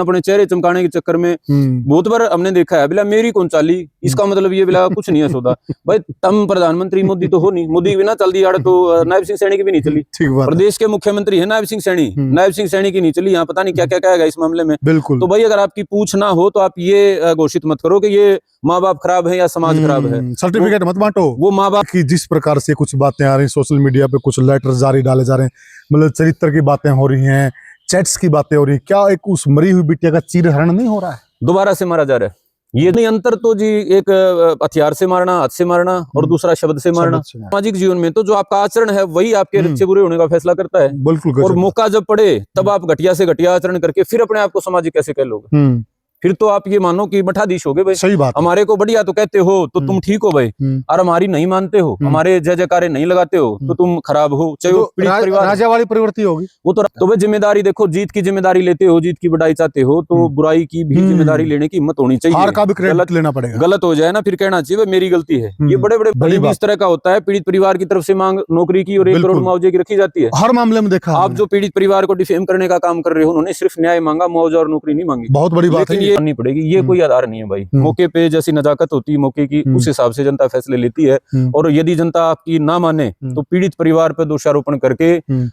अपने चेहरे चमकाने के चक्कर में बहुत बार हमने देखा है बिला मेरी कौन चाली, इसका मतलब ये बिला कुछ नहीं है सौदा भाई। तम प्रधानमंत्री मोदी तो हो नहीं, मोदी बिना चल दी यार तो नायब सिंह सैनी की भी नहीं चली। प्रदेश के मुख्यमंत्री है नायब सिंह सैनी, नायब सिंह सैनी की नहीं चली। यहाँ पता नहीं क्या क्या कहेगा इस मामले में। बिल्कुल। तो भाई अगर आपकी पूछ ना हो तो आप ये घोषित मत करो कि ये माँ बाप खराब है या समाज खराब है। सर्टिफिकेट मत बांटो। वो माँ बाप की जिस प्रकार से कुछ बातें आ रही सोशल मीडिया पे, कुछ लेटर जारी डाले जा रहे हैं, मतलब चरित्र की बातें हो रही हैं, चैट्स की बातें हो रही है, क्या एक उस मरी हुई बिटिया का चीरहरण नहीं हो रहा है? दोबारा से मारा जा रहा है। ये नहीं अंतर तो जी एक हथियार से मारना, हाथ से मारना और दूसरा शब्द से मारना। सामाजिक जीवन में तो जो आपका आचरण है वही आपके अच्छे बुरे होने का फैसला करता है। बिल्कुल। और मौका जब पड़े तब आप घटिया से घटिया आचरण करके फिर अपने आप को सामाजिक कैसे कह लोगे? फिर तो आप ये मानो कि मठाधीश हो गए भाई। सही बात। हमारे को बढ़िया तो कहते हो तो तुम ठीक हो भाई, और हमारी नहीं मानते हो, हमारे जय जयकारे नहीं लगाते हो तो तुम खराब हो। चाहे वो परिवार राजा वाली प्रवृत्ति होगी वो तो भाई जिम्मेदारी देखो, जीत की जिम्मेदारी लेते हो, जीत की बढ़ाई चाहते हो तो बुराई की भी जिम्मेदारी लेने की हिम्मत होनी चाहिए। हार का भी क्रेडिट लेना पड़ेगा। गलत हो जाए ना फिर कहना चाहिए भाई मेरी गलती है। ये बड़े बड़े इस तरह का होता है। पीड़ित परिवार की तरफ से मांग नौकरी की और 1 करोड़ मुआवजे की रखी जाती है। हर मामले में देखा आप जो पीड़ित परिवार को डिफेम करने का काम कर रहे हो, उन्होंने सिर्फ न्याय मांगा, मुआवजा और नौकरी नहीं मांगी। बहुत बड़ी बात है, ये माननी पड़ेगी। ये कोई आधार नहीं है भाई। मौके पे जैसी नजाकत होती है मौके की, उस हिसाब से जनता फैसले लेती है। और यदि जनता आपकी ना माने तो पीड़ित परिवार पर दोषारोपण करके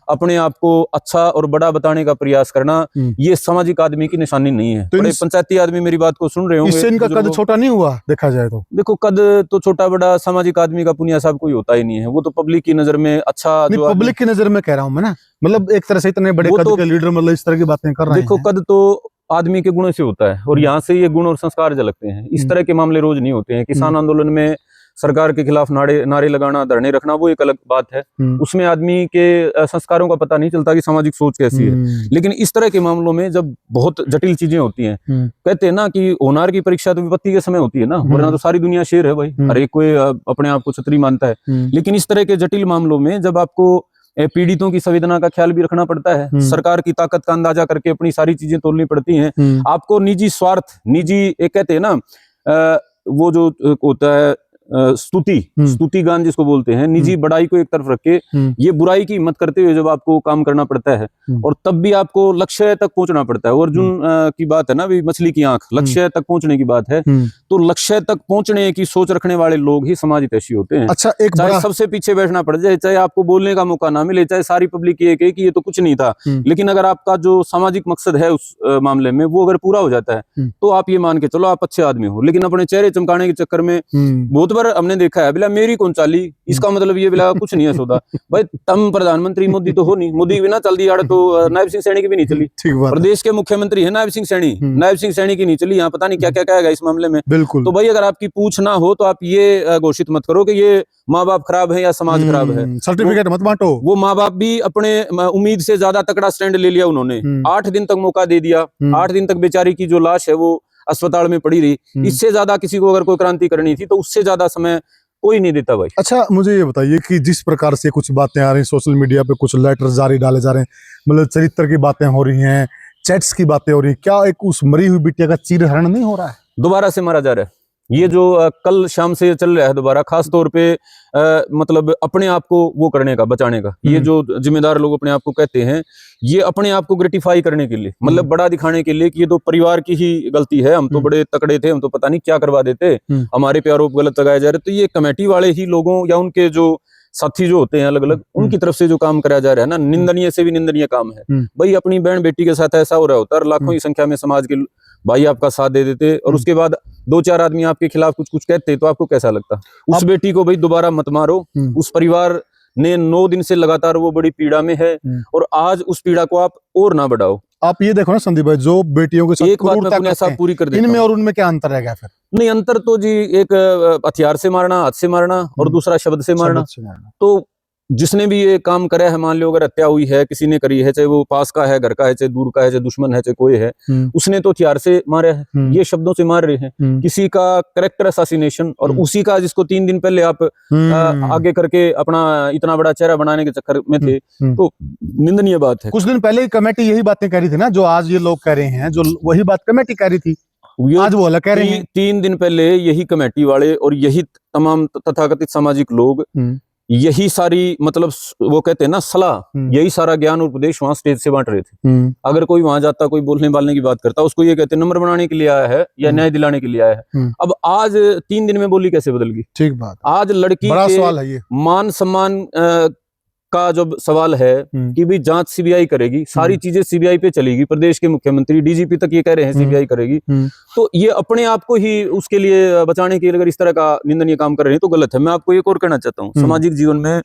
अपने आप को अच्छा और बड़ा बताने का प्रयास करना, ये सामाजिक आदमी की निशानी नहीं है। बड़े पंचायती आदमी मेरी बात को सुन रहे होंगे। इससे इनका कद छोटा नहीं हुआ देखा जाए तो? देखो कद तो छोटा बड़ा सामाजिक आदमी का पुनिया साहब कोई होता ही नहीं है। वो तो पब्लिक की नजर में अच्छा, जो पब्लिक की नजर में कह रहा हूँ मैं ना, मतलब एक तरह से इतने बड़े कद के लीडर मतलब इस तरह की बातें कर रहे हैं। देखो कद तो आदमी के गुणों से होता है और यहाँ से ये गुण और संस्कार झलकते हैं। इस तरह के मामले रोज नहीं होते हैं। किसान आंदोलन में सरकार के खिलाफ नारे लगाना, धरने रखना, वो एक अलग बात है। उसमें आदमी के संस्कारों का पता नहीं चलता कि सामाजिक सोच कैसी है। लेकिन इस तरह के मामलों में जब बहुत जटिल चीजें होती हैं, कहते हैं ना कि होनार की परीक्षा तो विपत्ति के समय होती है ना, वरना तो सारी दुनिया शेर है भाई। हर एक कोई अपने आप को छतरी मानता है। लेकिन इस तरह के जटिल मामलों में जब आपको पीड़ितों की संवेदना का ख्याल भी रखना पड़ता है, सरकार की ताकत का अंदाजा करके अपनी सारी चीजें तोलनी पड़ती हैं। आपको निजी स्वार्थ, निजी एक कहते हैं ना वो जो होता है स्तुति गान जिसको बोलते हैं, निजी बड़ाई को एक तरफ रख के ये बुराई की हिम्मत करते हुए जब आपको काम करना पड़ता है और तब भी आपको लक्ष्य तक पहुंचना पड़ता है। अर्जुन की बात है ना भी, मछली की आंख, लक्ष्य तक पहुंचने की बात है। तो लक्ष्य तक पहुंचने की सोच रखने वाले लोग ही समाज हितैषी होते हैं। अच्छा, चाहे सबसे पीछे बैठना पड़ जाए, चाहे आपको बोलने का मौका ना मिले, चाहे सारी पब्लिक ये कहे कि ये तो कुछ नहीं था, लेकिन अगर आपका जो सामाजिक मकसद है उस मामले में वो अगर पूरा हो जाता है तो आप ये मान के चलो आप अच्छे आदमी हो। लेकिन अपने चेहरे चमकाने के चक्कर में बहुत बार हमने देखा है बिला मेरी कौन चाली, इसका मतलब ये बिला कुछ नहीं है सौदा भाई। तम प्रधानमंत्री मोदी तो हो नहीं, मोदी बिना चल दी यार तो नायब सिंह सैनी की भी नहीं चली। प्रदेश के मुख्यमंत्री है नायब सिंह सैनी, नायब सिंह सैनी की नहीं चली। यहाँ पता नहीं क्या क्या कहेगा इस मामले में। बिल्कुल। तो भाई अगर आपकी पूछ ना हो तो आप ये घोषित मत करो कि ये माँ बाप खराब है या समाज खराब है। सर्टिफिकेट मत बांटो। वो माँ बाप भी अपने उम्मीद से ज्यादा तकड़ा स्टैंड ले लिया उन्होंने। 8 दिन तक मौका दे दिया, 8 दिन तक बेचारी की जो लाश है वो अस्पताल में पड़ी रही। इससे ज्यादा किसी को अगर कोई क्रांति करनी थी तो उससे ज्यादा समय कोई नहीं देता भाई। अच्छा, मुझे ये बताइए कि जिस प्रकार से कुछ बातें आ रही सोशल मीडिया पे, कुछ लेटर जारी डाले जा रहे हैं, मतलब चरित्र की बातें हो रही हैं, चैट्स की बातें हो रही हैं, क्या एक उस मरी हुई बिटिया का चीरहरण नहीं हो रहा है? दोबारा से मारा जा रहा है। ये जो कल शाम से चल रहा है दोबारा, खास तौर पे मतलब अपने आप को वो करने का, बचाने का, ये जो जिम्मेदार लोग अपने आप को कहते हैं, ये अपने आप को ग्रेटिफाई करने के लिए, मतलब बड़ा दिखाने के लिए कि ये तो परिवार की ही गलती है, हम तो बड़े तकड़े थे, हम तो पता नहीं क्या करवा देते, हमारे पे आरोप गलत लगाए जा रहे। तो ये कमेटी वाले ही लोगों या उनके जो साथी जो होते हैं अलग अलग, उनकी तरफ से जो काम कराया जा रहा है ना, निंदनीय से भी निंदनीय काम है भाई। अपनी बहन बेटी के साथ ऐसा हो रहा होता है, लाखों की संख्या में समाज के भाई आपका साथ दे देते और उसके बाद 2-4 आदमी आपके खिलाफ कुछ कहते तो आपको कैसा लगता? उस बेटी को भाई दोबारा मत मारो। उस परिवार ने 9 दिन से लगातार वो बड़ी पीड़ा में है और आज उस पीड़ा को आप और ना बढ़ाओ। आप ये देखो ना संदीप भाई, जो बेटियों के साथ एक बात मैं साहब पूरी कर देता हूं, इनमें और उनमें क्या अंतर रहेगा फिर? नहीं, अंतर तो जी एक हथियार से मारना, हाथ से मारना और दूसरा शब्द से मारना। तो जिसने भी ये काम करा है, मान लो अगर हत्या हुई है, किसी ने करी है, चाहे वो पास का है, घर का है, चाहे दूर का है, चाहे दुश्मन है, चाहे कोई है, उसने तो हथियार से मारा है, ये शब्दों से मार रहे हैं। किसी का कैरेक्टर असैसिनेशन और उसी का जिसको 3 दिन पहले आप आगे करके अपना इतना बड़ा चेहरा बनाने के चक्कर में थे, तो निंदनीय बात है। कुछ दिन पहले कमेटी यही बातें कह रही थी ना, जो आज ये लोग कह रहे हैं, जो वही बात कमेटी कह रही थी, आज वो अलग कह रहे हैं। 3 दिन पहले यही कमेटी वाले और यही तमाम तथाकथित सामाजिक लोग यही सारी मतलब वो कहते हैं ना सलाह, यही सारा ज्ञान और उपदेश वहां स्टेज से बांट रहे थे। अगर कोई वहां जाता, कोई बोलने बालने की बात करता, उसको ये कहते नंबर बनाने के लिए आया है या न्याय दिलाने के लिए आया है। अब आज 3 दिन में बोली कैसे बदल गई? ठीक बात। आज लड़की बड़ा के सवाल है ये। मान सम्मान का जब सवाल है कि भाई जांच सीबीआई करेगी, सारी चीजें सीबीआई पे चलेगी, प्रदेश के मुख्यमंत्री डीजीपी तक ये कह रहे हैं सीबीआई करेगी, तो ये अपने आप को ही उसके लिए बचाने के लिए अगर इस तरह का निंदनीय काम कर रहे हैं तो गलत है। मैं आपको एक और कहना चाहता हूँ, सामाजिक जीवन में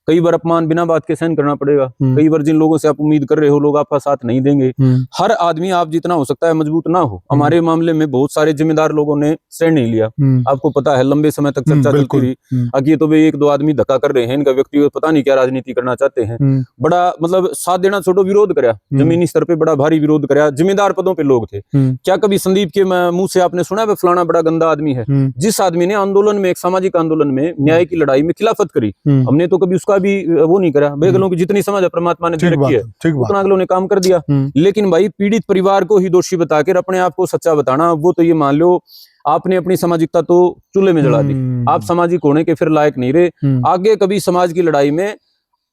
कई बार अपमान बिना बात के सहन करना पड़ेगा। कई बार जिन लोगों से आप उम्मीद कर रहे हो लोग आपका साथ नहीं देंगे। हर आदमी आप जितना हो सकता है मजबूत ना हो। हमारे मामले में बहुत सारे जिम्मेदार लोगों ने स्टैंड नहीं लिया। आपको पता है लंबे समय तक चर्चा चलती रही। अब ये तो भाई 1-2 आदमी धक्का कर रहे हैं, इनका व्यक्तिगत पता नहीं क्या राजनीति करना चाहते हैं। बड़ा मतलब साथ देना छोड़ो, विरोध कराया, जमीनी स्तर पे बड़ा भारी विरोध कराया। जिम्मेदार पदों पे लोग थे। क्या कभी संदीप के मुंह से आपने सुना है फलाना बड़ा गंदा आदमी है? जिस आदमी ने आंदोलन में, एक सामाजिक आंदोलन में, न्याय की लड़ाई में खिलाफत करी, हमने तो कभी उसका भी वो नहीं करा। बेगलों की जितनी समझ परमात्मा ने दे रखी है उतना अगलों ने काम कर दिया। लेकिन भाई पीड़ित परिवार को ही दोषी बताकर अपने आप को सच्चा बताना, वो तो ये मान लो आपने अपनी सामाजिकता तो चूल्हे में जला दी। आप सामाजिक होने के फिर लायक नहीं रहे। आगे कभी समाज की लड़ाई में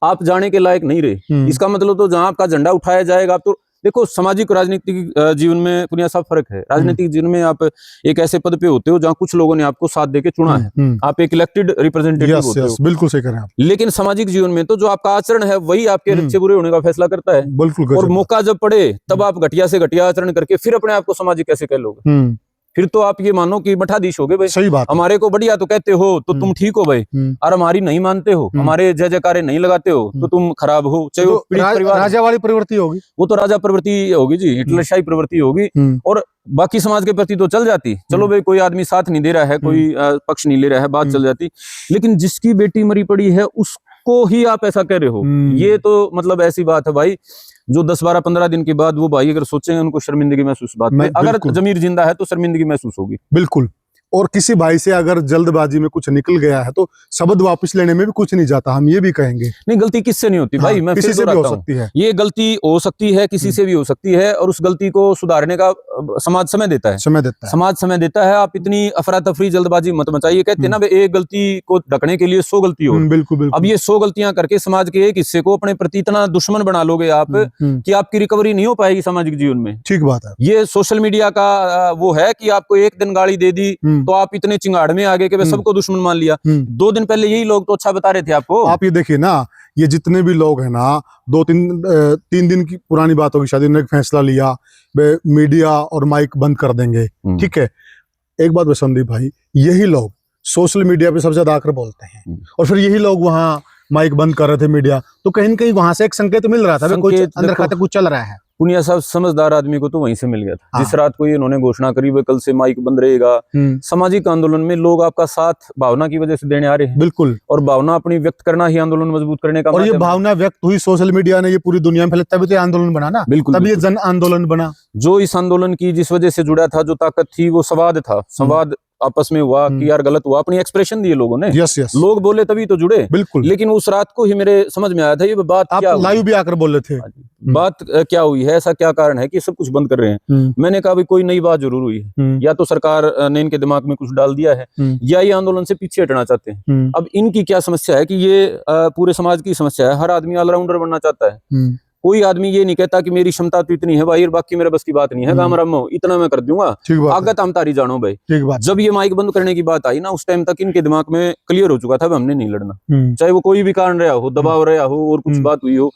आप जाने के लायक नहीं रहे। इसका मतलब तो जहां आपका झंडा उठाया जाएगा, आप तो देखो सामाजिक और राजनीतिक जीवन में पुनिया सा फर्क है। राजनीतिक जीवन में आप एक ऐसे पद पे होते हो जहां कुछ लोगों ने आपको साथ देके चुना है, आप एक इलेक्टेड रिप्रेजेंटेटिव होते हो। बिल्कुल सही कह रहे हैं आप। लेकिन सामाजिक जीवन में तो जो आपका आचरण है वही आपके अच्छे बुरे होने का फैसला करता है। बिल्कुल। और मौका जब पड़े तब आप घटिया से घटिया आचरण करके फिर अपने आप को सामाजिक कैसे कह लोगे? फिर तो आप ये मानो कि मठाधीश हो गए भाई। सही बात। हमारे को बढ़िया तो कहते हो तो तुम ठीक हो भाई, और हमारी नहीं मानते हो, हमारे जय जयकारे नहीं लगाते हो तो तुम खराब हो। चाहे वो राजा वाली प्रवृत्ति होगी, वो तो राजा प्रवृत्ति होगी जी, हिटलरशाही प्रवृत्ति होगी। और बाकी समाज के प्रति तो चल जाती, चलो भाई कोई आदमी साथ नहीं दे रहा है, कोई पक्ष नहीं ले रहा है, बात चल जाती। लेकिन जिसकी बेटी मरी पड़ी है उसको ही आप ऐसा कह रहे हो, ये तो मतलब ऐसी बात है भाई जो 10-12-15 दिन के बाद वो भाई अगर सोचेंगे उनको शर्मिंदगी महसूस बात में, अगर जमीर जिंदा है तो शर्मिंदगी महसूस होगी। बिल्कुल। और किसी भाई से अगर जल्दबाजी में कुछ निकल गया है तो शब्द वापस लेने में भी कुछ नहीं जाता, हम ये भी कहेंगे। नहीं, गलती किससे नहीं होती भाई, मैं किसी से भी हो सकती है। ये गलती हो सकती है, किसी से भी हो सकती है, और उस गलती को सुधारने का समाज समय देता है। समाज समय देता है। आप इतनी अफरा तफरी जल्दबाजी मत मचाइए। कहते हैं ना एक गलती को ढकने के लिए 100 गलती हो। बिल्कुल। अब ये 100 गलतियां करके समाज के एक हिस्से को अपने प्रति इतना दुश्मन बना लोगे आप कि आपकी रिकवरी नहीं हो पाएगी सामाजिक जीवन में। ठीक बात है। ये सोशल मीडिया का वो है कि आपको एक दिन गाली दे दी तो आप इतने चिंगाड़ में आ गए कि सबको दुश्मन मान लिया। 2 दिन पहले यही लोग तो अच्छा बता रहे थे आपको। आप ये देखिए ना, ये जितने भी लोग हैं ना, 2-3 दिन की पुरानी बात होगी शायद, इन्होंने फैसला लिया मीडिया और माइक बंद कर देंगे। ठीक है, एक बात संदीप भाई, यही लोग सोशल मीडिया पे सबसे ज्यादा आकर बोलते हैं, और फिर यही लोग वहां माइक बंद कर रहे थे मीडिया, तो कहीं न कहीं वहां से एक संकेत मिल रहा था, कुछ अंदर खाते कुछ चल रहा है। पुनिया साहब समझदार आदमी को तो वहीं से मिल गया था। जिस रात को ये इन्होंने घोषणा करी वे कल से माइक बंद रहेगा, सामाजिक आंदोलन में लोग आपका साथ भावना की वजह से देने आ रहे हैं। बिल्कुल। और भावना अपनी व्यक्त करना ही आंदोलन मजबूत करने का, और ये भावना व्यक्त हुई सोशल मीडिया ने, ये पूरी दुनिया में फैले, तभी तो आंदोलन बना ना। बिल्कुल, तभी ये जन आंदोलन बना। जो इस आंदोलन की जिस वजह से जुड़ा था, जो ताकत थी, वो संवाद था। संवाद आपस में हुआ कि यार गलत हुआ, अपनी एक्सप्रेशन दिए लोगों ने। यस। लोग बोले तभी तो जुड़े। बिल्कुल। लेकिन उस रात को ही मेरे समझ में आया था ये बात आप क्या लाइव भी आकर बोल रहे थे, बात क्या हुई है, ऐसा क्या कारण है कि सब कुछ बंद कर रहे हैं। मैंने कहा भाई कोई नई बात जरूर हुई है, या तो सरकार ने इनके दिमाग में कुछ डाल दिया है, या ये आंदोलन से पीछे हटना चाहते हैं। अब इनकी क्या समस्या है कि ये पूरे समाज की समस्या है। हर आदमी ऑलराउंडर बनना चाहता है। कोई आदमी ये नहीं कहता कि मेरी क्षमता तो इतनी है भाई और बाकी मेरे बस की बात नहीं है, काम रमो इतना मैं कर दूंगा, आगत हम तारी जानो भाई। जब ये माइक बंद करने की बात आई ना, उस टाइम तक इनके दिमाग में क्लियर हो चुका था हमने नहीं लड़ना, चाहे वो कोई भी कारण रहा हो, दबाव रहा हो और कुछ बात हुई हो।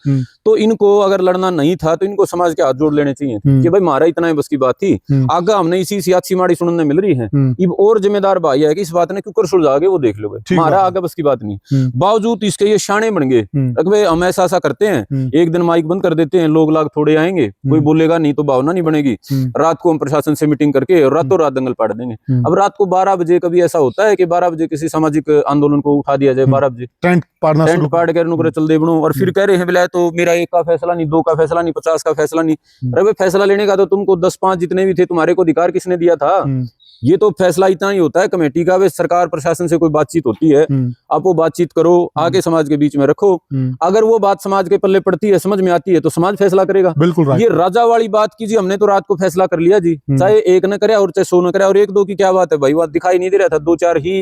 तो इनको अगर लड़ना नहीं था तो इनको समाज के हाथ जोड़ लेने चाहिए कि भाई मारा इतना ही बस की बात थी, आगा हमने इसी सियासी माड़ी सुनने मिल रही है। अब और जिम्मेदार भाई है कि इस बात ने क्यों कर सुलझा के वो देख लो भाई, मारा आगे बस की बात नहीं। बावजूद इसके ये शाने बन गए, हम ऐसा करते हैं, एक दिन माइक बंद कर देते हैं, लोग लाग थोड़े आएंगे, कोई बोलेगा नहीं तो भावना नहीं बनेगी। रात को हम प्रशासन से मीटिंग करके रातों रात दंगल पाड़ देंगे। अब रात को 12 बजे कभी ऐसा होता है कि 12 बजे किसी सामाजिक आंदोलन को उठा दिया जाए, 12 बजे टेंट पाड़ कर चल दे बनो, और फिर कह रहे हैं बिला तो मेरा 1 का फैसला नहीं, 2 का फैसला नहीं, 50 का फैसला नहीं। अरे फैसला लेने का तो तुमको 10-5 जितने भी थे तुम्हारे को अधिकार किसने दिया था? ये तो फैसला इतना ही होता है कमेटी का, वे सरकार प्रशासन से कोई बातचीत होती है, आप वो बातचीत करो, आके समाज के बीच में रखो, अगर वो बात समाज के पल्ले पड़ती है, समझ में आती है तो समाज फैसला करेगा। बिल्कुल। ये राजा वाली बात कीजिए, हमने तो रात को फैसला कर लिया जी, चाहे 1 न करे और चाहे 100 न करे, और 1-2 की क्या बात है भाई, वहां दिखाई नहीं दे रहा था, 2-4 ही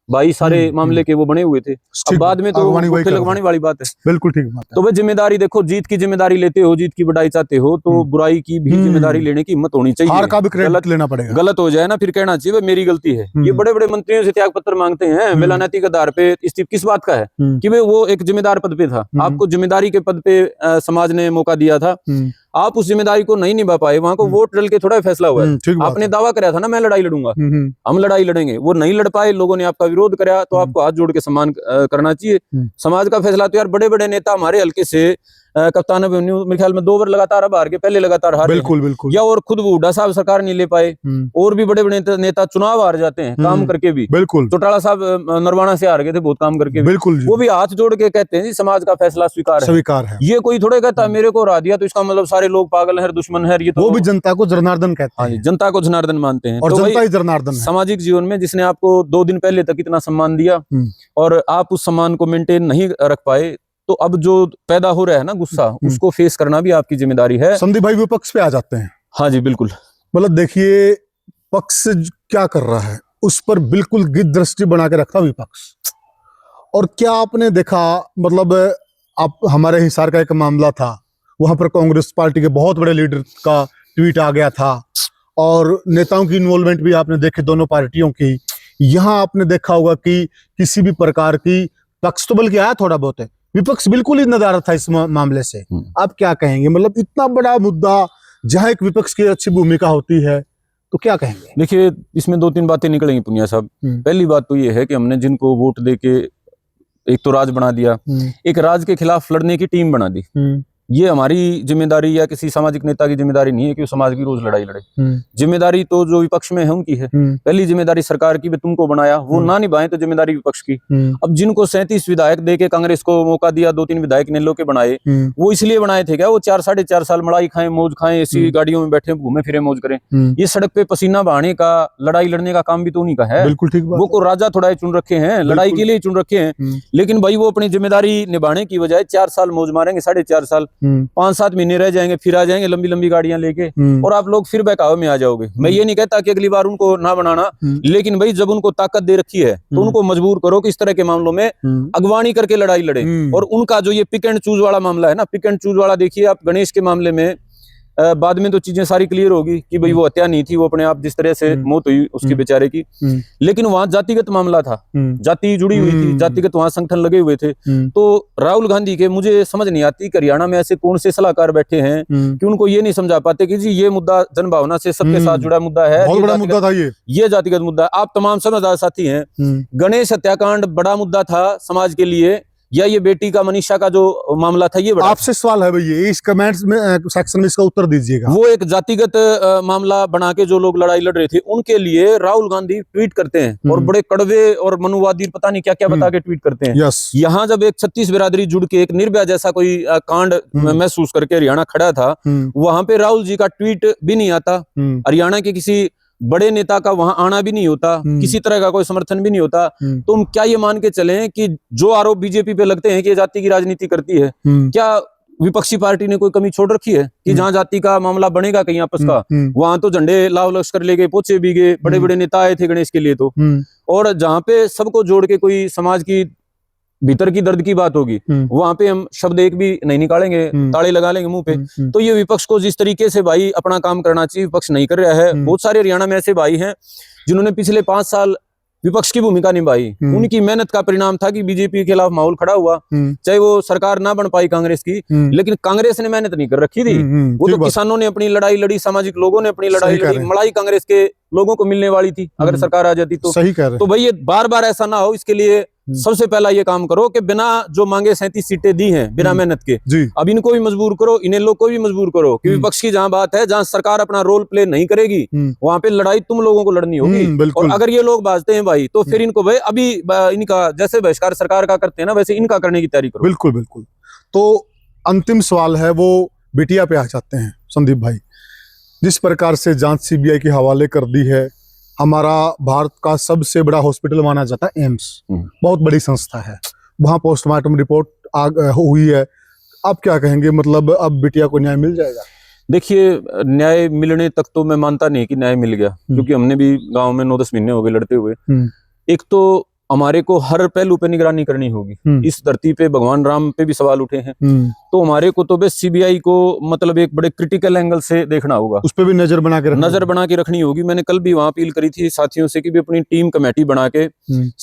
भाई सारे मामले के वो बने हुए थे। अब बाद में तो गुत्थे लगवाने वाली बात है। बिल्कुल ठीक बात है। तो भाई जिम्मेदारी देखो, जीत की जिम्मेदारी लेते हो, जीत की बड़ाई चाहते हो, तो बुराई की भी जिम्मेदारी लेने की हिम्मत होनी चाहिए। हार का भी क्रेडिट लेना पड़ेगा। गलत हो जाए ना, फिर कहना चाहिए भाई मेरी गलती है। ये बड़े बड़े मंत्रियों से त्याग पत्र मांगते हैं बिना नैतिक आधार पे। इस्तीफा किस बात का है कि भाई वो एक जिम्मेदार पद पे था, आपको जिम्मेदारी के पद पे समाज ने मौका दिया था, आप उस जिम्मेदारी को नहीं निभा पाए, वहां को वोट डल के थोड़ा फैसला हुआ है। आपने दावा कराया था ना मैं लड़ाई लड़ूंगा, हम लड़ाई लड़ेंगे, वो नहीं लड़ पाए, लोगों ने आपका विरोध कराया, तो आपको हाथ जोड़ के सम्मान करना चाहिए। समाज का फैसला तो यार बड़े बड़े नेता हमारे हल्के से कप्तान अभिमन्यु मेरे ख्याल में 2 बार लगातार अब हार के, पहले लगातार हार बिल्कुल बिल्कुल, या और खुद वो हुड्डा साहब सरकार नहीं ले पाए, और भी बड़े बड़े नेता चुनाव हार जाते हैं काम करके भी। बिल्कुल, चौटाला साहब नरवाना से हार गए थे बहुत काम करके भी। बिल्कुल, वो भी हाथ जोड़ के कहते हैं जी समाज का फैसला स्वीकार है। ये कोई थोड़े कहता मेरे को हरा दिया तो इसका मतलब सारे लोग पागल है, दुश्मन है। ये तो वो भी जनता को जनार्दन कहते हैं, जनता को जनार्दन मानते हैं, और जनता ही जनार्दन है। सामाजिक जीवन में जिसने आपको 2 दिन पहले तक इतना सम्मान दिया और आप उस सम्मान को मेंटेन नहीं रख पाए, तो अब जो पैदा हो रहा है ना गुस्सा, उसको फेस करना भी आपकी जिम्मेदारी है। संदीप भाई विपक्ष पे आ जाते हैं। हाँ जी बिल्कुल, मतलब देखिए पक्ष क्या कर रहा है उस पर बिल्कुल गिद्ध दृष्टि बना के रखा विपक्ष। और क्या आपने देखा, मतलब आप हमारे हिसार का एक मामला था, वहां पर कांग्रेस पार्टी के बहुत बड़े लीडर का ट्वीट आ गया था, और नेताओं की इन्वॉल्वमेंट भी आपने देखे दोनों पार्टियों की। यहाँ आपने देखा होगा कि किसी भी प्रकार की पक्ष तो बल्कि आया थोड़ा बहुत है, विपक्ष बिल्कुल ही नदारत था इस मामले से। आप क्या कहेंगे, मतलब इतना बड़ा मुद्दा जहां एक विपक्ष की अच्छी भूमिका होती है, तो क्या कहेंगे? देखिए इसमें 2-3 बातें निकलेंगी पुनिया साहब। पहली बात तो ये है कि हमने जिनको वोट दे के एक तो राज बना दिया, एक राज के खिलाफ लड़ने की टीम बना दी। ये हमारी जिम्मेदारी या किसी सामाजिक नेता की जिम्मेदारी नहीं है कि वो समाज की रोज लड़ाई लड़े। जिम्मेदारी तो जो विपक्ष में है उनकी है। पहली जिम्मेदारी सरकार की, तुमको बनाया, वो ना निभाए तो जिम्मेदारी विपक्ष की। अब जिनको 37 विधायक देके कांग्रेस को मौका दिया, 2-3 विधायक नेलो के बनाए, वो इसलिए बनाए थे क्या? वो 4-4.5 साल मड़ाई खाएं, मौज खाएं, ऐसी गाड़ियों में बैठे घूमे फिरे मौज करें। ये सड़क पे पसीना बहाने का, लड़ाई लड़ने का काम भी तो उन्हीं का है। बिल्कुल ठीक बात। वो को राजा थोड़ा ही चुन रखे हैं, लड़ाई के लिए चुन रखे हैं, लेकिन भाई वो अपनी जिम्मेदारी निभाने की बजाय 4 साल मौज मारेंगे, 4.5 साल, 5-7 महीने रह जाएंगे, फिर आ जाएंगे लंबी लंबी गाड़ियां लेके, और आप लोग फिर बहकावे में आ जाओगे। मैं ये नहीं कहता कि अगली बार उनको ना बनाना, लेकिन भाई जब उनको ताकत दे रखी है तो उनको मजबूर करो कि इस तरह के मामलों में अगवानी करके लड़ाई लड़े। और उनका जो ये पिक एंड चूज वाला मामला है ना, पिक एंड चूज वाला, देखिए आप गणेश के मामले में बाद में तो चीजें सारी क्लियर होगी कि भाई वो हत्या नहीं थी, वो अपने आप जिस तरह से मौत हुई उसकी बेचारे की, लेकिन वहां जातिगत मामला था, जाति जुड़ी हुई थी, जातिगत वहां संगठन लगे हुए थे। तो राहुल गांधी के मुझे समझ नहीं आती कि हरियाणा में ऐसे कौन से सलाहकार बैठे हैं कि उनको ये नहीं समझा पाते कि जी ये मुद्दा जनभावना से सबके साथ जुड़ा मुद्दा है, बहुत बड़ा मुद्दा था ये जातिगत मुद्दा। आप तमाम समझदार साथी हैं, गणेश हत्याकांड बड़ा मुद्दा था समाज के लिए, या ये बेटी का मनीषा का जो मामला था ये बड़ा? आपसे सवाल है भैया, इस कमेंट्स में सेक्शन में इसका उत्तर दीजिएगा। वो एक जातिगत मामला बना के जो लोग लड़ाई लड़ रहे थे उनके लिए राहुल गांधी ट्वीट करते हैं, और बड़े कड़वे और मनुवादी पता नहीं क्या क्या बता के ट्वीट करते हैं। यहाँ जब एक 36 बिरादरी जुड़ के एक निर्भया जैसा कोई कांड महसूस करके हरियाणा खड़ा था, वहां पे राहुल जी का ट्वीट भी नहीं आता, हरियाणा के किसी बड़े नेता का वहां आना भी नहीं होता, किसी तरह का कोई समर्थन भी नहीं होता। तो हम क्या ये मान के चलें कि जो आरोप बीजेपी पे लगते हैं कि ये जाति की राजनीति करती है, क्या विपक्षी पार्टी ने कोई कमी छोड़ रखी है कि जहां जाति का मामला बनेगा कहीं आपस का, वहां तो झंडे लाव लश्कर लेके पोछे भी गए, बड़े बड़े नेता आए थे गणेश के लिए तो, और जहां पे सबको जोड़ के कोई समाज की भीतर की दर्द की बात होगी, वहां पे हम शब्द एक भी नहीं निकालेंगे, ताले लगा लेंगे मुंह पे। तो ये विपक्ष को जिस तरीके से भाई अपना काम करना चाहिए, विपक्ष नहीं कर रहा है। बहुत सारे हरियाणा में ऐसे भाई हैं जिन्होंने पिछले 5 साल विपक्ष की भूमिका निभाई, उनकी मेहनत का परिणाम था कि बीजेपी के खिलाफ माहौल खड़ा हुआ, चाहे वो सरकार ना बन पाई कांग्रेस की, लेकिन कांग्रेस ने मेहनत नहीं कर रखी थी। वो तो किसानों ने अपनी लड़ाई लड़ी, सामाजिक लोगों ने अपनी लड़ाई लड़ी, मड़ाई कांग्रेस के लोगों को मिलने वाली थी अगर सरकार आ जाती तो। सही कह रहे हैं। तो भाई ये बार बार ऐसा ना हो, इसके लिए सबसे पहला ये काम करो कि बिना जो मांगे 37 सीटें दी हैं बिना मेहनत के, अब इनको भी मजबूर करो, इन्हें लोग को भी मजबूर करो कि विपक्ष की जहां बात है, जहां सरकार अपना रोल प्ले नहीं करेगी, वहां पे लड़ाई तुम लोगों को लड़नी होगी। और अगर ये लोग बाजते हैं भाई, तो फिर इनको भाई अभी इनका जैसे बहिष्कार सरकार का करते हैं ना, वैसे इनका करने की तैयारी करो। बिल्कुल बिल्कुल। तो अंतिम सवाल है वो बिटिया पे आ जाते हैं संदीप भाई। जिस प्रकार से जांच सीबीआई के हवाले कर दी है, हमारा भारत का सबसे बड़ा हॉस्पिटल माना जाता है एम्स, बहुत बड़ी संस्था है, वहां पोस्टमार्टम रिपोर्ट हुई है, आप क्या कहेंगे, मतलब अब बिटिया को न्याय मिल जाएगा? देखिए न्याय मिलने तक तो मैं मानता नहीं कि न्याय मिल गया, क्योंकि हमने भी गांव में 9-10 महीने हो गए लड़ते हुए। एक तो हमारे को हर पहलू पे निगरानी करनी होगी। इस धरती पे भगवान राम पे भी सवाल उठे हैं, तो हमारे को तो बस सीबीआई को मतलब एक बड़े क्रिटिकल एंगल से देखना होगा, उस पे भी नजर बना के रखनी होगी। मैंने कल भी वहां अपील करी थी साथियों से कि भी अपनी टीम कमेटी बना के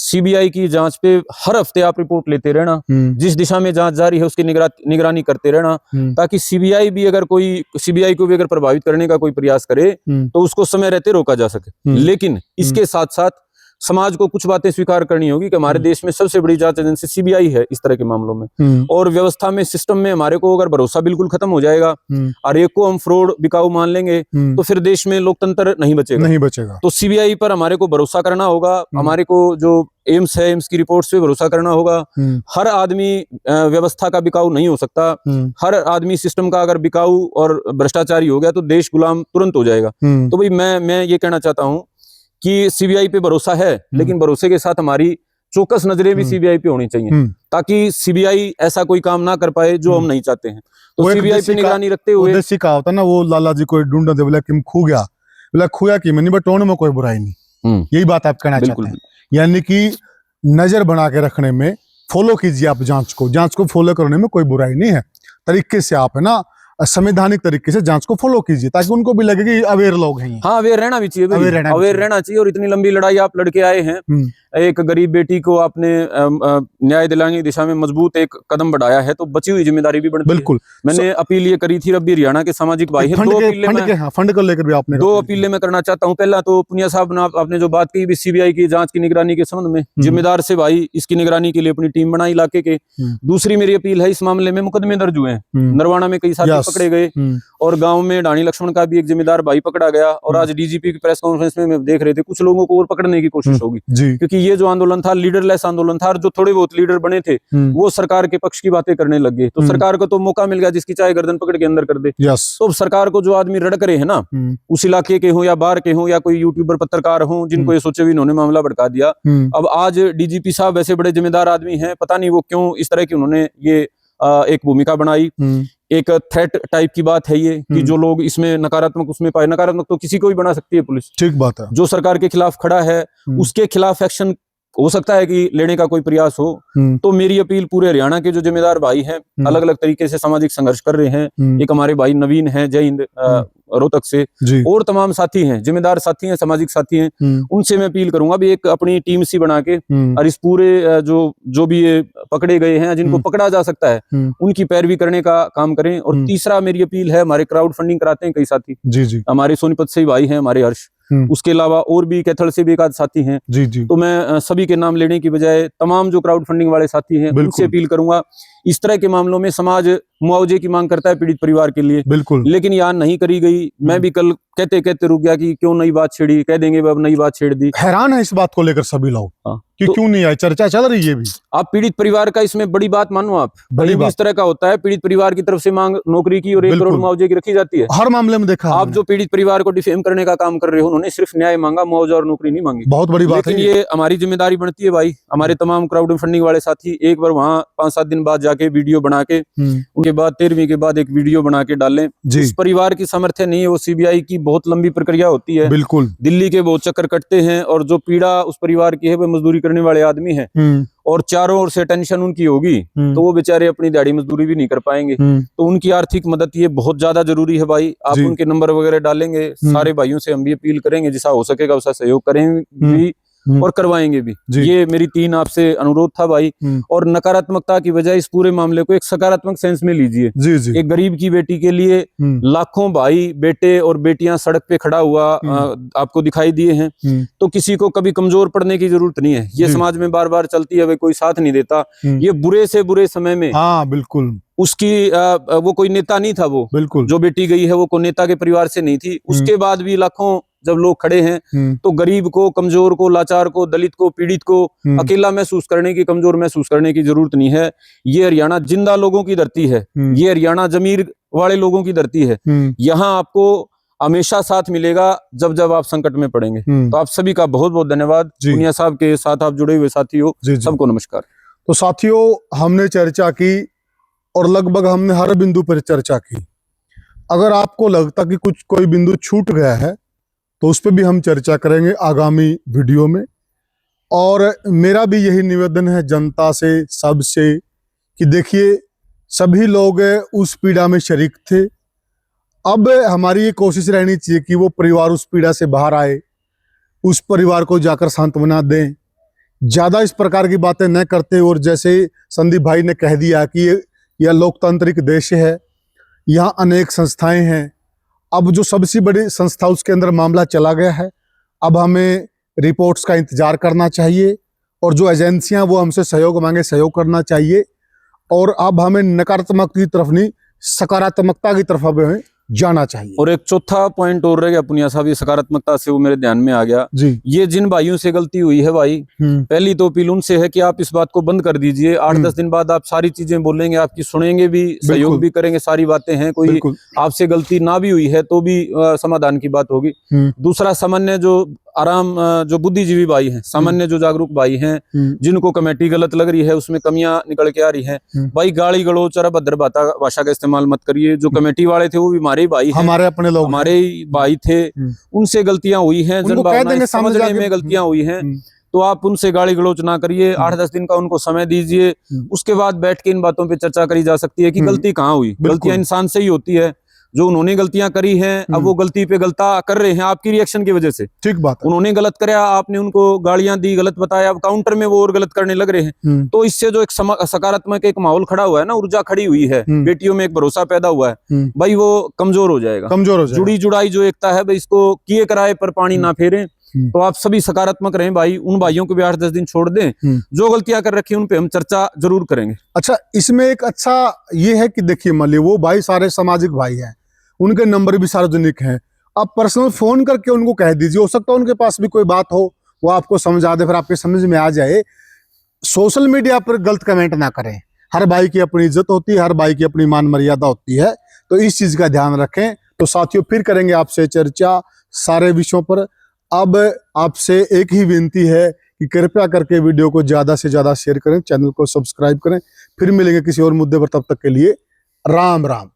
सीबीआई की जांच पे हर हफ्ते आप रिपोर्ट लेते रहना, जिस दिशा में जांच जारी है उसकी निगरानी करते रहना, ताकि सीबीआई को भी अगर प्रभावित करने का कोई प्रयास करे तो उसको समय रहते रोका जा सके। लेकिन इसके साथ साथ समाज को कुछ बातें स्वीकार करनी होगी कि हमारे देश में सबसे बड़ी जांच एजेंसी सीबीआई है इस तरह के मामलों में, और व्यवस्था में, सिस्टम में हमारे को अगर भरोसा बिल्कुल खत्म हो जाएगा और एक को हम फ्रॉड बिकाऊ मान लेंगे तो फिर देश में लोकतंत्र नहीं बचेगा। तो सीबीआई पर हमारे को भरोसा करना होगा, हमारे को जो एम्स है, एम्स की रिपोर्ट्स पे भरोसा करना होगा। हर आदमी व्यवस्था का बिकाऊ नहीं हो सकता, हर आदमी सिस्टम का अगर बिकाऊ और भ्रष्टाचारी हो गया तो देश गुलाम तुरंत हो जाएगा। तो भाई मैं ये कहना चाहता हूँ कि सीबीआई पे भरोसा है, लेकिन भरोसे के साथ हमारी चौकस नजरें भी सीबीआई पे होनी चाहिए, ताकि सीबीआई ऐसा कोई काम ना कर पाए जो हम नहीं चाहते हैं। तो सीबीआई पे निगरानी रखते हुए, देसी कहावत है ना, वो लाला जी को ढूंढा दे बोला कि खो गया, बोला खोया कि मैंने बटोने में कोई बुराई नहीं। यही बात आप कहना चाहते हैं, यानी कि नजर बना के रखने में फॉलो कीजिए आप जांच को फॉलो करने में कोई बुराई नहीं है। तरीके से आप है ना संवैधानिक तरीके से जांच को फॉलो कीजिए, ताकि उनको भी लगे कि अवेयर लोग हैं। हाँ, अवेयर रहना भी चाहिए, अवेयर रहना चाहिए। और इतनी लंबी लड़ाई आप लड़के आए हैं, एक गरीब बेटी को आपने न्याय दिलाने की दिशा में मजबूत एक कदम बढ़ाया है, तो बची हुई जिम्मेदारी भी बढ़ती है। मैंने अपील ये करी थी, रब्बी हरियाणा के सामाजिक भाई है, फंड को लेकर भी आपने 2 अपीलें मैं करना चाहता हूँ। पहला तो पुनिया साहब ने आपने जो बात की सीबीआई की जांच की निगरानी के संबंध में, जिम्मेदार से भाई इसकी निगरानी के लिए अपनी टीम बनाई इलाके के। दूसरी मेरी अपील है, इस मामले में मुकदमे दर्ज हुए हैं, नरवाना में कई साथी पकड़े गए और गांव में ढाणी लक्ष्मण का भी एक जिम्मेदार भाई पकड़ा गया। और आज डीजीपी की प्रेस कॉन्फ्रेंस में देख रहे थे कुछ लोगों को और पकड़ने की कोशिश होगी, क्योंकि ये जो आंदोलन था लीडरलेस आंदोलन था, और जो थोड़े बहुत लीडर बने थे वो सरकार के पक्ष की बातें करने लग गए। तो सरकार को तो मौका मिल गया जिसकी चाहे गर्दन पकड़ के अंदर कर दे। तो सरकार को जो आदमी रड़क रहे हैं ना, उस इलाके के हो या बाहर के हो या कोई यूट्यूबर पत्रकार हो जिनको ये सोचे भी इन्होंने मामला भड़का दिया। अब आज डीजीपी साहब ऐसे बड़े जिम्मेदार आदमी हैं, पता नहीं वो क्यों इस तरह की उन्होंने ये एक भूमिका बनाई। एक थ्रेट टाइप की बात है ये कि जो लोग इसमें नकारात्मक उसमें पाए, नकारात्मक तो किसी को भी बना सकती है पुलिस, ठीक बात है। जो सरकार के खिलाफ खड़ा है उसके खिलाफ एक्शन हो सकता है कि लेने का कोई प्रयास हो। तो मेरी अपील पूरे हरियाणा के जो जिम्मेदार भाई हैं, अलग अलग तरीके से सामाजिक संघर्ष कर रहे हैं, एक हमारे भाई नवीन हैं जय हिंद रोहतक से, और तमाम साथी हैं, जिम्मेदार साथी हैं, सामाजिक साथी हैं, उनसे मैं अपील करूंगा भी एक अपनी टीम सी बना के और इस पूरे जो भी ये पकड़े गए हैं, जिनको पकड़ा जा सकता है, उनकी पैरवी करने का काम करें। और तीसरा मेरी अपील है, हमारे क्राउड फंडिंग कराते हैं कई साथी, हमारे सोनीपत से ही भाई हैं हमारे हर्ष, उसके अलावा और भी कैथल से भी एक आध साथी हैं। तो मैं सभी के नाम लेने की बजाय तमाम जो क्राउड फंडिंग वाले साथी हैं उनसे अपील करूंगा, इस तरह के मामलों में समाज मुआवजे की मांग करता है पीड़ित परिवार के लिए, बिल्कुल, लेकिन यहाँ नहीं करी गई। मैं भी कल कहते कहते रुक गया कि क्यों नई बात छेड़ी, कह देंगे अब नई बात छेड़ दी। हैरान है इस बात को लेकर सभी लोग कि क्यों नहीं आई, चर्चा चल रही है भी। आप पीड़ित परिवार का इसमें बड़ी बात मानो, आप बड़ी बात इस तरह का होता है, पीड़ित परिवार की तरफ से मांग नौकरी की और 1 करोड़ मुआवजे की रखी जाती है हर मामले में। देखा आप जो पीड़ित परिवार को डिफेम करने का काम कर रहे हो, उन्होंने सिर्फ न्याय मांगा, मुआवजा और नौकरी नहीं मांगी। बहुत बड़ी बात है। लेकिन ये हमारी जिम्मेदारी बनती है भाई, हमारे तमाम क्राउड फंडिंग वाले साथी एक बार वहाँ 5-7 दिन बाद जाके वीडियो बना के, उनके बाद 13वीं के बाद एक वीडियो बना के डालें। जिस परिवार की सामर्थ्य नहीं है, वो सीबीआई की बहुत लंबी प्रक्रिया होती है, बिल्कुल, दिल्ली के बहुत चक्कर कटते हैं, और जो पीड़ा उस परिवार की है वो मजदूरी करने वाले आदमी हैं, और चारों ओर से टेंशन उनकी होगी तो वो बेचारे अपनी दिहाड़ी मजदूरी भी नहीं कर पाएंगे। तो उनकी आर्थिक मदद ये बहुत ज्यादा जरूरी है भाई। आप उनके नंबर वगैरह डालेंगे, सारे भाइयों से हम भी अपील करेंगे, जैसा हो सकेगा वैसा सहयोग करेंगे भी और करवाएंगे भी। ये मेरी 3 आपसे अनुरोध था भाई। और नकारात्मकता की बजाय इस पूरे मामले को एक सकारात्मक सेंस में लीजिए। एक गरीब की बेटी के लिए लाखों भाई बेटे और बेटियां सड़क पे खड़ा हुआ आपको दिखाई दिए हैं, तो किसी को कभी कमजोर पड़ने की जरूरत नहीं है। ये समाज में बार बार चलती है, वे कोई साथ नहीं देता। ये बुरे से बुरे समय में, हाँ बिल्कुल, उसकी वो कोई नेता नहीं था, वो बिल्कुल जो बेटी गई है वो कोई नेता के परिवार से नहीं थी। उसके बाद भी लाखों जब लोग खड़े हैं, तो गरीब को, कमजोर को, लाचार को, दलित को, पीड़ित को अकेला महसूस करने की, कमजोर महसूस करने की जरूरत नहीं है। ये हरियाणा जिंदा लोगों की धरती है, ये हरियाणा जमीर वाले लोगों की धरती है। यहाँ आपको हमेशा साथ मिलेगा जब जब आप संकट में पड़ेंगे। तो आप सभी का बहुत बहुत धन्यवाद। पुनिया साहब के साथ आप जुड़े हुए साथी हो, सबको नमस्कार। तो साथियों, हमने चर्चा की और लगभग हमने हर बिंदु पर चर्चा की। अगर आपको लगता कि कोई बिंदु छूट गया है तो उस पर भी हम चर्चा करेंगे आगामी वीडियो में। और मेरा भी यही निवेदन है जनता से, सबसे, कि देखिए सभी लोग उस पीड़ा में शरीक थे। अब हमारी ये कोशिश रहनी चाहिए कि वो परिवार उस पीड़ा से बाहर आए, उस परिवार को जाकर सांत्वना दें, ज़्यादा इस प्रकार की बातें न करते। और जैसे संदीप भाई ने कह दिया कि यह लोकतांत्रिक देश है, यहाँ अनेक संस्थाएं हैं। अब जो सबसे बड़ी संस्था उसके अंदर मामला चला गया है, अब हमें रिपोर्ट्स का इंतजार करना चाहिए और जो एजेंसियां वो हमसे सहयोग मांगे, सहयोग करना चाहिए। और अब हमें नकारात्मक की तरफ नहीं, सकारात्मकता की तरफ हमें जाना चाहिए। और एक चौथा पॉइंट और रह गया पुनिया साहब, ये सकारात्मकता से वो मेरे ध्यान में आ गया जी। ये जिन भाइयों से गलती हुई है भाई, पहली तो अपील उनसे है कि आप इस बात को बंद कर दीजिए। 8-10 दिन बाद आप सारी चीजें बोलेंगे, आपकी सुनेंगे भी, सहयोग भी करेंगे, सारी बातें हैं। कोई आपसे गलती ना भी हुई है तो भी समाधान की बात होगी। दूसरा, सामान्य जो जो बुद्धिजीवी भाई हैं, सामान्य जो जागरूक भाई हैं, जिनको कमेटी गलत लग रही है, उसमें कमियां निकल के आ रही हैं, भाई गाली गलौच और अभद्र भाषा का इस्तेमाल मत करिए। जो कमेटी वाले थे वो भी हमारे भाई हैं, हमारे अपने लोग, हमारे भाई थे, उनसे गलतियां हुई हैं, जनभावनाएं समझने में गलतियां हुई हैं, तो आप उनसे गाली गलौच ना करिए। 8-10 दिन का उनको समय दीजिए, उसके बाद बैठ के इन बातों पे चर्चा करी जा सकती है कि गलती कहाँ हुई। गलतियां इंसान से ही होती है, जो उन्होंने गलतियां करी हैं, अब वो गलती पे गलता कर रहे हैं आपकी रिएक्शन की वजह से। ठीक बात है। उन्होंने गलत कराया, आपने उनको गालियां दी, गलत बताया, अब काउंटर में वो और गलत करने लग रहे हैं। तो इससे जो एक सकारात्मक एक माहौल खड़ा हुआ है ना, ऊर्जा खड़ी हुई है, बेटियों में एक भरोसा पैदा हुआ है, भाई वो कमजोर हो जाएगा। जुड़ी जुड़ाई जो एकता है भाई, इसको किए कराए पर पानी ना फेरे। तो आप सभी सकारात्मक रहें भाई। उन भाइयों को भी 8-10 दिन छोड़ दें, जो गलतियां कर रखी है उन पे हम चर्चा जरूर करेंगे। अच्छा, इसमें एक अच्छा ये है कि देखिए मान लीजिए वो भाई सारे सामाजिक भाई हैं, उनके नंबर भी सार्वजनिक हैं, आप पर्सनल फोन करके उनको कह दीजिए। हो सकता है उनके पास भी कोई बात हो, वो आपको समझा दे, फिर आपके समझ में आ जाए। सोशल मीडिया पर गलत कमेंट ना करें। हर भाई की अपनी इज्जत होती है, हर भाई की अपनी मान मर्यादा होती है, तो इस चीज का ध्यान रखें। तो साथियों, फिर करेंगे आपसे चर्चा सारे विषयों पर। अब आपसे एक ही विनती है कि कृपया करके वीडियो को ज्यादा से ज्यादा शेयर करें, चैनल को सब्सक्राइब करें। फिर मिलेंगे किसी और मुद्दे पर, तब तक के लिए राम राम।